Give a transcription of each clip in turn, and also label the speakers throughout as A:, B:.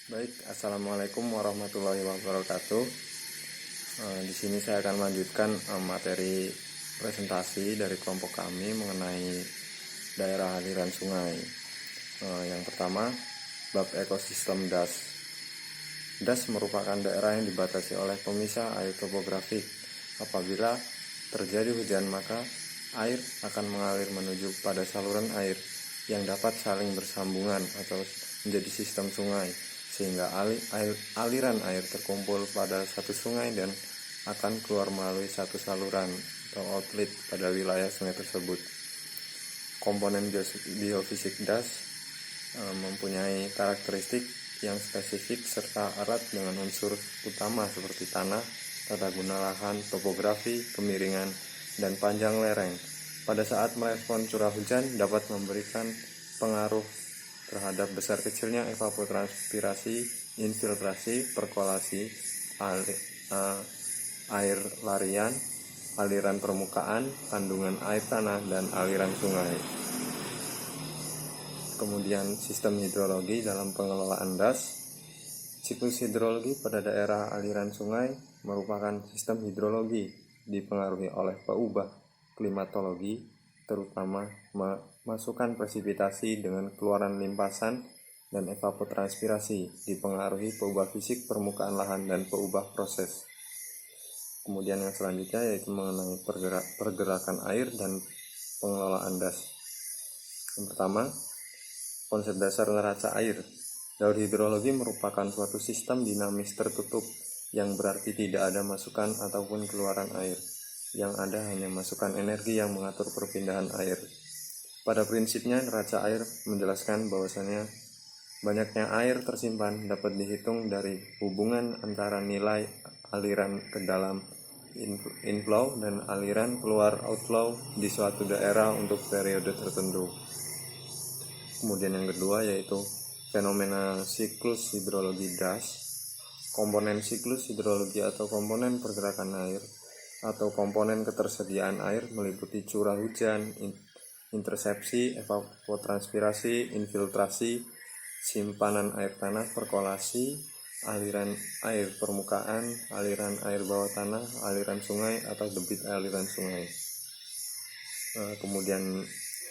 A: Baik, assalamualaikum warahmatullahi wabarakatuh. Di sini saya akan melanjutkan materi presentasi dari kelompok kami mengenai daerah aliran sungai. Yang pertama, bab ekosistem das. Das merupakan daerah yang dibatasi oleh pemisah air topografik. Apabila terjadi hujan, maka air akan mengalir menuju pada saluran air yang dapat saling bersambungan atau menjadi sistem sungai, sehingga aliran air terkumpul pada satu sungai dan akan keluar melalui satu saluran atau outlet pada wilayah sungai tersebut. Komponen biofisik das mempunyai karakteristik yang spesifik serta erat dengan unsur utama seperti tanah, tata guna lahan, topografi, kemiringan, dan panjang lereng. Pada saat merespon curah hujan dapat memberikan pengaruh terhadap besar kecilnya evapotranspirasi, infiltrasi, perkolasi, air larian, aliran permukaan, kandungan air tanah, dan aliran sungai. Kemudian sistem hidrologi dalam pengelolaan das. Siklus hidrologi pada daerah aliran sungai merupakan sistem hidrologi dipengaruhi oleh peubah klimatologi, terutama masukan presipitasi dengan keluaran limpasan dan evapotranspirasi, dipengaruhi peubah fisik permukaan lahan dan peubah proses. Kemudian yang selanjutnya yaitu mengenai pergerakan air dan pengelolaan das. Yang pertama, konsep dasar neraca air. Daur hidrologi merupakan suatu sistem dinamis tertutup yang berarti tidak ada masukan ataupun keluaran air. Yang ada hanya masukan energi yang mengatur perpindahan air. Pada prinsipnya, neraca air menjelaskan bahwasannya banyaknya air tersimpan dapat dihitung dari hubungan antara nilai aliran ke dalam inflow dan aliran keluar outflow di suatu daerah untuk periode tertentu. Kemudian yang kedua yaitu fenomena siklus hidrologi das. Komponen siklus hidrologi atau komponen pergerakan air atau komponen ketersediaan air meliputi curah hujan, intersepsi, evapotranspirasi, infiltrasi, simpanan air tanah, perkolasi, aliran air permukaan, aliran air bawah tanah, aliran sungai atau debit aliran sungai. Kemudian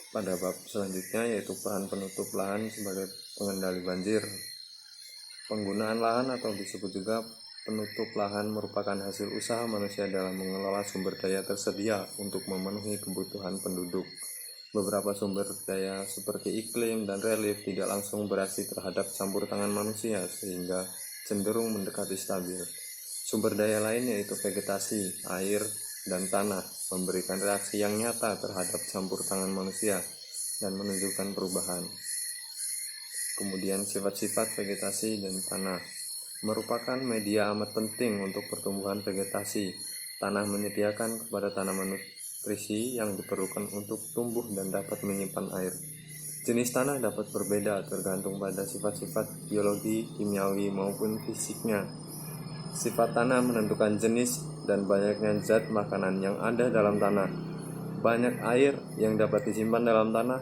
A: pada bab selanjutnya yaitu peran penutup lahan sebagai pengendali banjir. Penggunaan lahan atau disebut juga penutup lahan merupakan hasil usaha manusia dalam mengelola sumber daya tersedia untuk memenuhi kebutuhan penduduk. Beberapa sumber daya seperti iklim dan relief tidak langsung beraksi terhadap campur tangan manusia sehingga cenderung mendekati stabil. Sumber daya lain yaitu vegetasi, air, dan tanah memberikan reaksi yang nyata terhadap campur tangan manusia dan menunjukkan perubahan. Kemudian sifat-sifat vegetasi dan tanah merupakan media amat penting untuk pertumbuhan vegetasi. Tanah menyediakan kepada tanaman nutrisi yang diperlukan untuk tumbuh dan dapat menyimpan air. Jenis tanah dapat berbeda tergantung pada sifat-sifat biologi, kimiawi maupun fisiknya. Sifat tanah menentukan jenis dan banyaknya zat makanan yang ada dalam tanah. Banyak air yang dapat disimpan dalam tanah,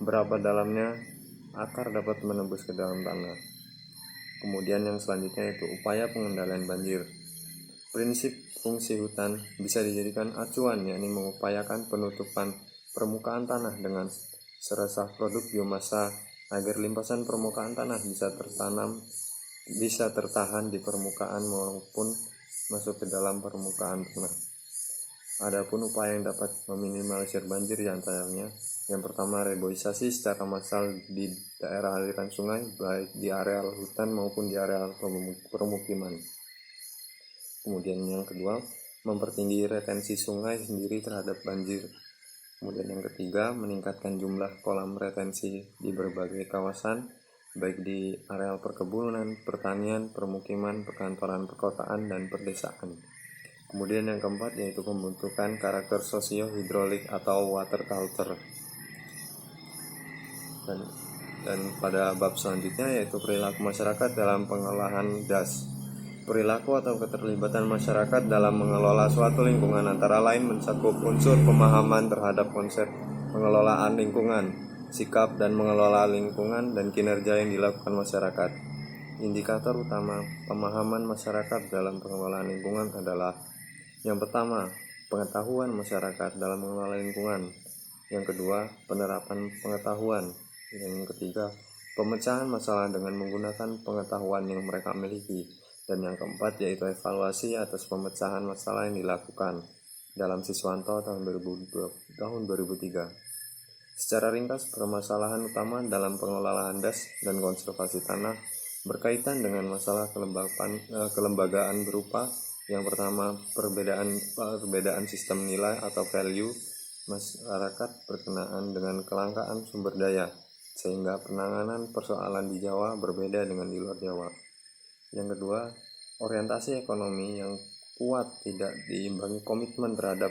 A: berapa dalamnya akar dapat menembus ke dalam tanah. Kemudian yang selanjutnya yaitu upaya pengendalian banjir. Prinsip fungsi hutan bisa dijadikan acuan, yakni mengupayakan penutupan permukaan tanah dengan seresah produk biomasa agar limpasan permukaan tanah bisa tertahan di permukaan maupun masuk ke dalam permukaan tanah. Adapun upaya yang dapat meminimalisir banjir diantaranya yang pertama reboisasi secara massal di daerah aliran sungai baik di areal hutan maupun di areal permukiman. Kemudian yang kedua mempertinggi retensi sungai sendiri terhadap banjir. Kemudian yang ketiga meningkatkan jumlah kolam retensi di berbagai kawasan baik di areal perkebunan, pertanian, permukiman, perkantoran, perkotaan, dan perdesaan. Kemudian yang keempat yaitu pembentukan karakter sosio-hidrolik atau water culture. Dan pada bab selanjutnya yaitu perilaku masyarakat dalam pengolahan das. Perilaku atau keterlibatan masyarakat dalam mengelola suatu lingkungan antara lain mencakup unsur pemahaman terhadap konsep pengelolaan lingkungan, sikap dan mengelola lingkungan, dan kinerja yang dilakukan masyarakat. Indikator utama pemahaman masyarakat dalam pengelolaan lingkungan adalah: yang pertama, pengetahuan masyarakat dalam mengelola lingkungan. Yang kedua, penerapan pengetahuan. Yang ketiga, pemecahan masalah dengan menggunakan pengetahuan yang mereka miliki. Dan yang keempat yaitu evaluasi atas pemecahan masalah yang dilakukan dalam Siswanto tahun 2003. Secara ringkas, permasalahan utama dalam pengelolaan das dan konservasi tanah berkaitan dengan masalah kelembagaan berupa: yang pertama, perbedaan sistem nilai atau value masyarakat berkenaan dengan kelangkaan sumber daya, sehingga penanganan persoalan di Jawa berbeda dengan di luar Jawa. Yang kedua, orientasi ekonomi yang kuat tidak diimbangi komitmen terhadap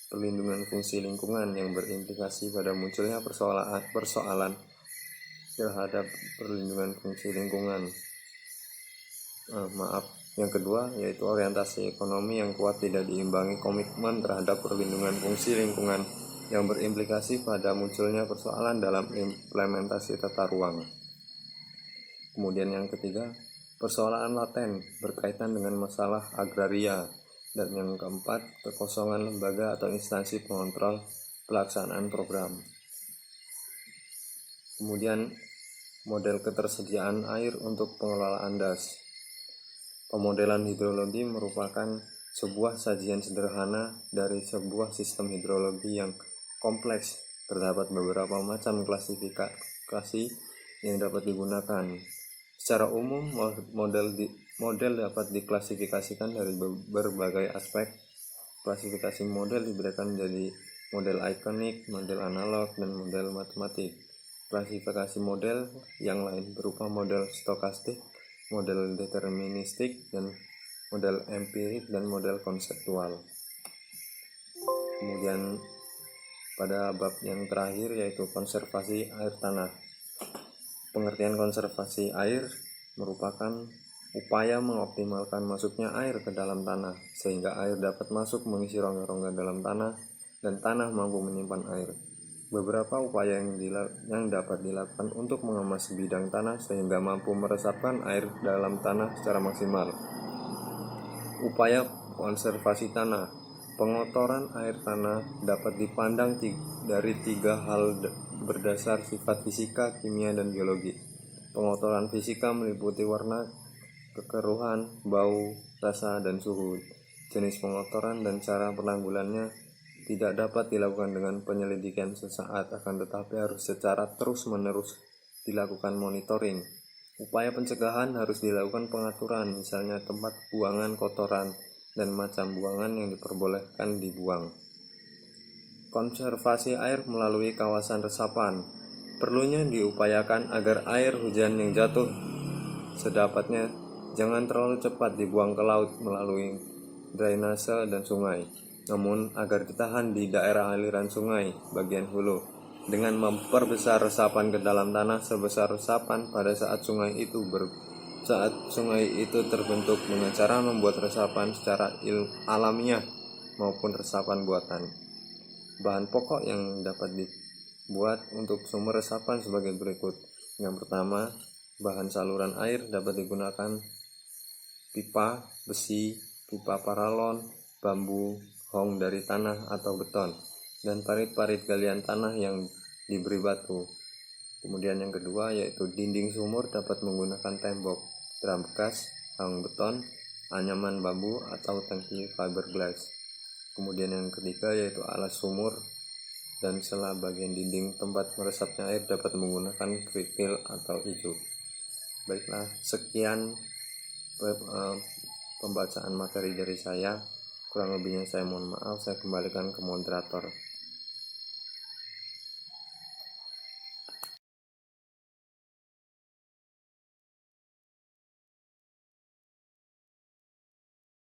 A: perlindungan fungsi lingkungan yang berimplikasi pada munculnya persoalan terhadap perlindungan fungsi lingkungan. Yang kedua yaitu orientasi ekonomi yang kuat tidak diimbangi komitmen terhadap perlindungan fungsi lingkungan yang berimplikasi pada munculnya persoalan dalam implementasi tata ruang. Kemudian yang ketiga, persoalan laten berkaitan dengan masalah agraria. Dan yang keempat, kekosongan lembaga atau instansi pengontrol pelaksanaan program. Kemudian model ketersediaan air untuk pengelolaan das. Pemodelan hidrologi merupakan sebuah sajian sederhana dari sebuah sistem hidrologi yang kompleks. Terdapat beberapa macam klasifikasi yang dapat digunakan. Secara umum, model dapat diklasifikasikan dari berbagai aspek. Klasifikasi model diberikan menjadi model ikonik, model analog, dan model matematik. Klasifikasi model yang lain berupa model stokastik, model deterministik, dan model empirik, dan model konseptual. Kemudian pada bab yang terakhir yaitu konservasi air tanah. Pengertian konservasi air merupakan upaya mengoptimalkan masuknya air ke dalam tanah sehingga air dapat masuk mengisi rongga-rongga dalam tanah dan tanah mampu menyimpan air. Beberapa upaya yang dapat dilakukan untuk mengemas bidang tanah sehingga mampu meresapkan air dalam tanah secara maksimal. Upaya konservasi tanah. Pengotoran air tanah dapat dipandang dari tiga hal berdasar sifat fisika, kimia, dan biologi. Pengotoran fisika meliputi warna, kekeruhan, bau, rasa, dan suhu. Jenis pengotoran dan cara penanggulannya tidak dapat dilakukan dengan penyelidikan sesaat, akan tetapi harus secara terus-menerus dilakukan monitoring. Upaya pencegahan harus dilakukan pengaturan, misalnya tempat buangan kotoran dan macam buangan yang diperbolehkan dibuang. Konservasi air melalui kawasan resapan. Perlunya diupayakan agar air hujan yang jatuh sedapatnya jangan terlalu cepat dibuang ke laut melalui drainase dan sungai, namun agar ditahan di daerah aliran sungai bagian hulu dengan memperbesar resapan ke dalam tanah sebesar resapan pada saat sungai itu terbentuk dengan cara membuat resapan secara alamiah maupun resapan buatan. Bahan pokok yang dapat dibuat untuk sumber resapan sebagai berikut. Yang pertama, bahan saluran air dapat digunakan pipa besi, pipa paralon, bambu, hong dari tanah atau beton, dan parit-parit galian tanah yang diberi batu. Kemudian yang kedua yaitu dinding sumur dapat menggunakan tembok, drum bekas, hong beton, anyaman bambu, atau tangki fiberglass. Kemudian yang ketiga yaitu alas sumur dan sela bagian dinding tempat meresapnya air dapat menggunakan kerikil atau ijuk. Baiklah, sekian pembacaan materi dari saya. Kurang lebihnya saya mohon maaf, saya kembalikan ke moderator.